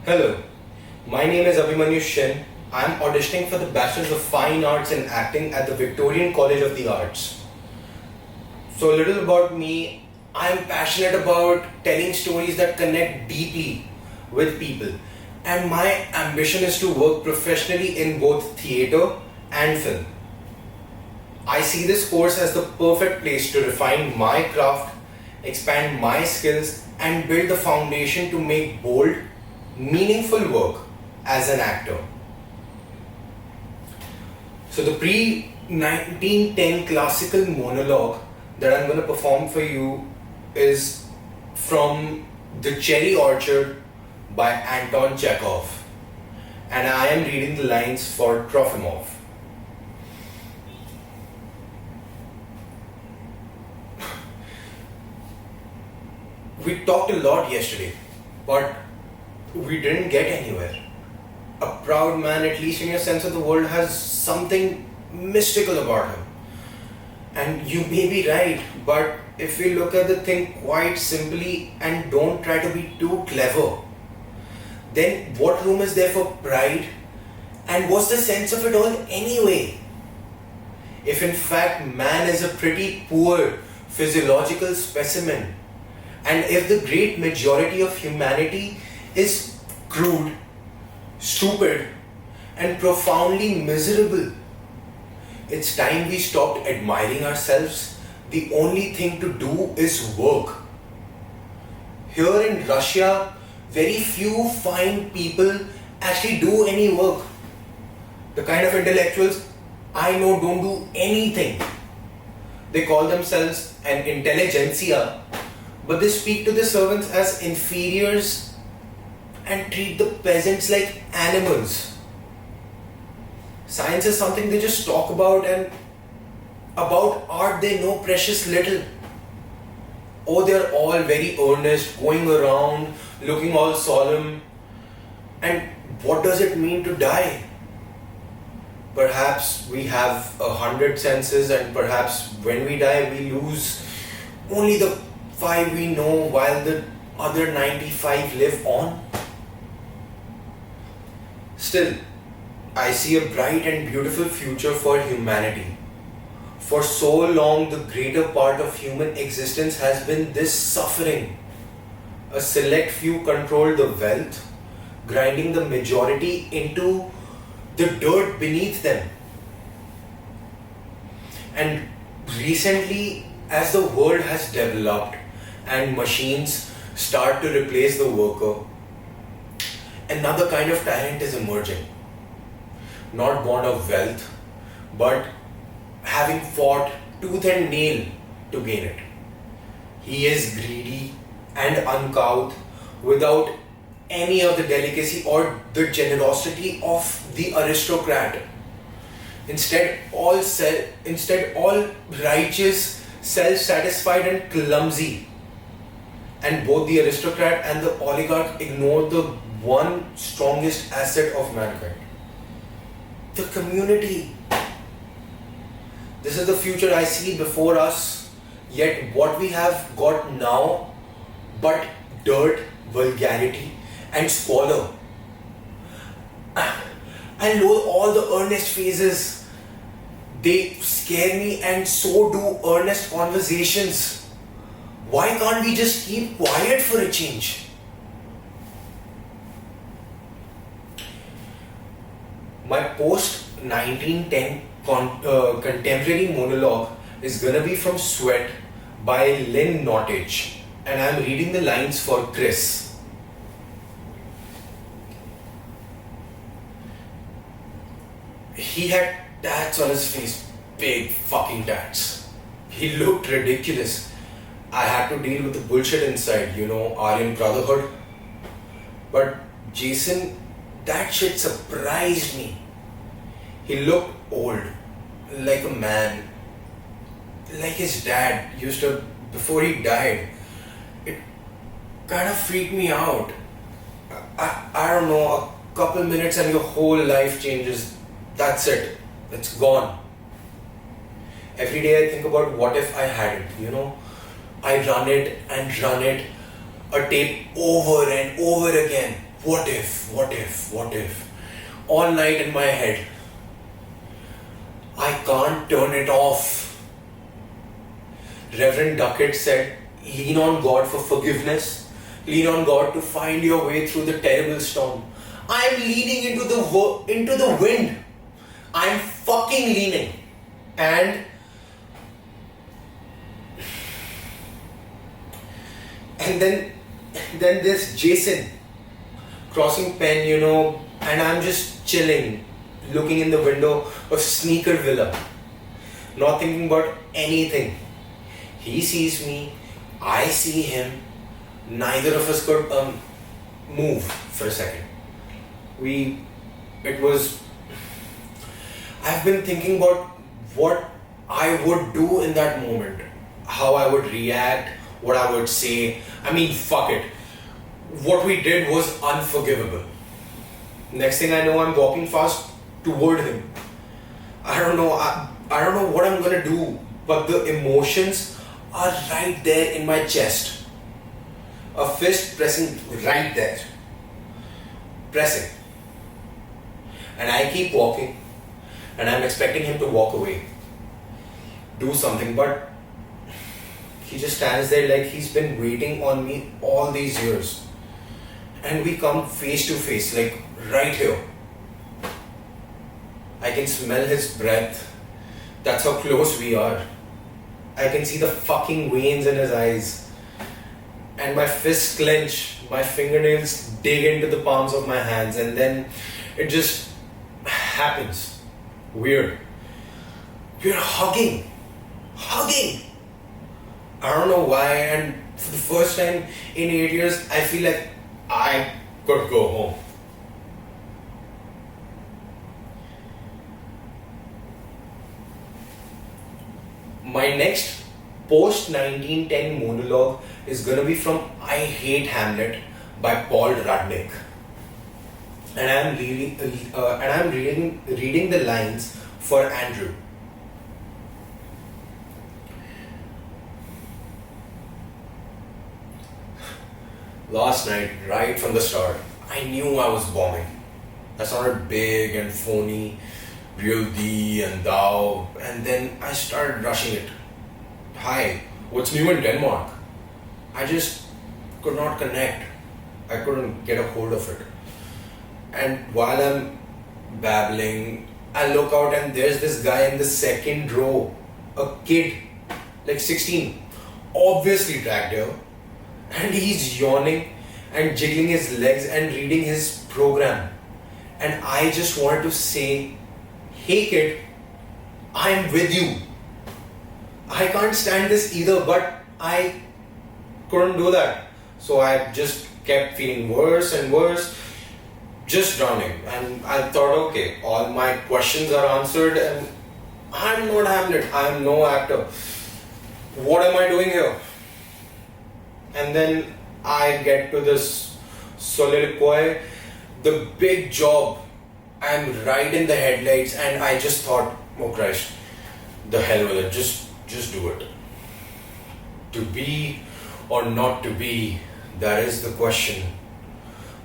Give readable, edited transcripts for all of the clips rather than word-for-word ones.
Hello, my name is Abhimanyu Shin. I am auditioning for the Bachelor's of Fine Arts in Acting at the Victorian College of the Arts. So, a little about me. I am passionate about telling stories that connect deeply with people, and my ambition is to work professionally in both theatre and film. I see this course as the perfect place to refine my craft, expand my skills, and build the foundation to make bold, meaningful work as an actor. So, the pre 1910 classical monologue that I'm going to perform for you is from The Cherry Orchard by Anton Chekhov, and I am reading the lines for Trofimov. We talked a lot yesterday, but we didn't get anywhere. A proud man, at least in your sense of the word, has something mystical about him. And you may be right, but if we look at the thing quite simply and don't try to be too clever, then what room is there for pride? And what's the sense of it all anyway? If in fact man is a pretty poor physiological specimen, and if the great majority of humanity is crude, stupid, and profoundly miserable, it's time we stopped admiring ourselves. The only thing to do is work. Here in Russia, very few fine people actually do any work. The kind of intellectuals I know don't do anything. They call themselves an intelligentsia, but they speak to the servants as inferiors and treat the peasants like animals. Science is something they just talk about, and about art they know precious little. Oh, they're all very earnest, going around, looking all solemn. And what does it mean to die? Perhaps we have 100 senses, and perhaps when we die we lose only the 5 we know while the other 95 live on. Still, I see a bright and beautiful future for humanity. For so long, the greater part of human existence has been this suffering. A select few control the wealth, grinding the majority into the dirt beneath them. And recently, as the world has developed and machines start to replace the worker, another kind of tyrant is emerging. Not born of wealth, but having fought tooth and nail to gain it. He is greedy and uncouth, without any of the delicacy or the generosity of the aristocrat. Instead, all righteous, self-satisfied and clumsy. And both the aristocrat and the oligarch ignore the one strongest asset of mankind: the community. This is the future I see before us, yet what we have got now but dirt, vulgarity and squalor. I loathe all the earnest phases. They scare me, and so do earnest conversations. Why can't we just keep quiet for a change? My post 1910 contemporary monologue is gonna be from Sweat by Lynn Nottage, and I'm reading the lines for Chris. He had tats on his face, big fucking tats. He looked ridiculous. I had to deal with the bullshit inside, Aryan Brotherhood. But Jason, that shit surprised me. He looked old, like a man, like his dad used to before he died. It kind of freaked me out. I don't know, a couple minutes and your whole life changes. That's it. It's gone. Every day I think about what if I hadn't, I run it, a tape over and over again. what if? All night in my head. I can't turn it off. Reverend Duckett said, lean on God for forgiveness. Lean on God to find your way through the terrible storm. I'm leaning into the wind. I'm fucking leaning. And then there's Jason crossing Penn, and I'm just chilling, looking in the window of Sneaker Villa, not thinking about anything. He sees me, I see him, neither of us could move for a second. I've been thinking about what I would do in that moment, how I would react, what I would say. I mean, fuck it. What we did was unforgivable. Next thing I know, I'm walking fast toward him. I don't know what I'm gonna do, but the emotions are right there in my chest. A fist pressing right there. Pressing. And I keep walking, and I'm expecting him to walk away, do something, but he just stands there like he's been waiting on me all these years. And we come face to face, like right here. I can smell his breath. That's how close we are. I can see the fucking veins in his eyes. And my fists clench, my fingernails dig into the palms of my hands, and then it just happens. Weird. We're hugging. I don't know why, and for the first time in 8 years, I feel like I could go home. My next post 1910 monologue is gonna be from I Hate Hamlet by Paul Rudnick. And I'm reading the lines for Andrew. Last night, right from the start, I knew I was bombing. I sounded big and phony, real thee and thou, and then I started rushing it. Hi, what's new in Denmark? I just could not connect. I couldn't get a hold of it. And while I'm babbling, I look out and there's this guy in the second row, a kid, like 16, obviously dragged here. And he's yawning and jiggling his legs and reading his program. And I just wanted to say, hey kid, I'm with you. I can't stand this either, but I couldn't do that. So I just kept feeling worse and worse, just drowning. And I thought, okay, all my questions are answered and I'm not Hamlet, I'm no actor. What am I doing here? And then I get to this soliloquy, the big job. I'm right in the headlights, and I just thought, oh Christ, the hell with it, just do it. To be or not to be, that is the question.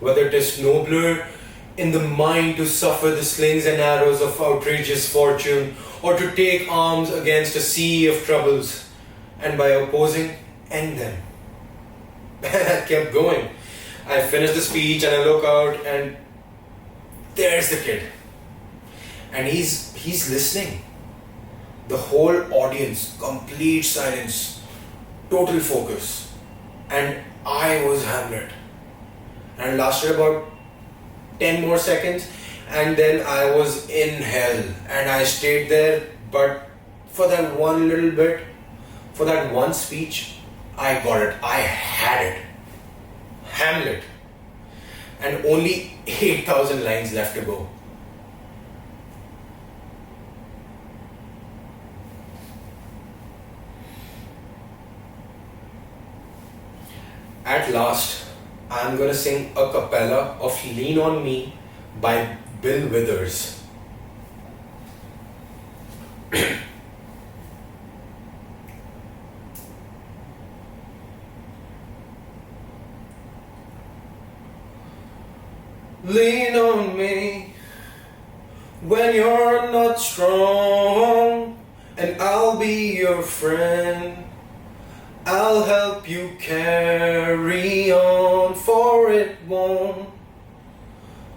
Whether it is nobler in the mind to suffer the slings and arrows of outrageous fortune, or to take arms against a sea of troubles, and by opposing, end them. I kept going. I finished the speech and I look out and there's the kid. And he's listening. The whole audience, complete silence, total focus. And I was Hamlet. And it lasted about 10 more seconds and then I was in hell. And I stayed there, but for that one little bit, for that one speech, I got it. I had it. Hamlet. And only 8,000 lines left to go. At last, I'm gonna sing a cappella of Lean on Me by Bill Withers. Lean on me when you're not strong, and I'll be your friend. I'll help you carry on, for it won't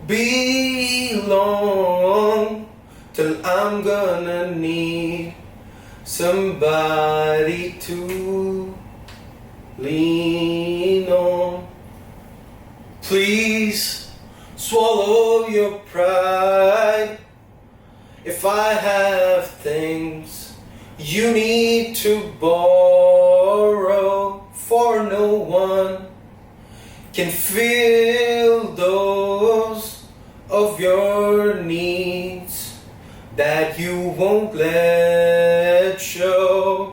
be long till I'm gonna need somebody to lean on. Please swallow your pride. If I have things you need to borrow, for no one can fill those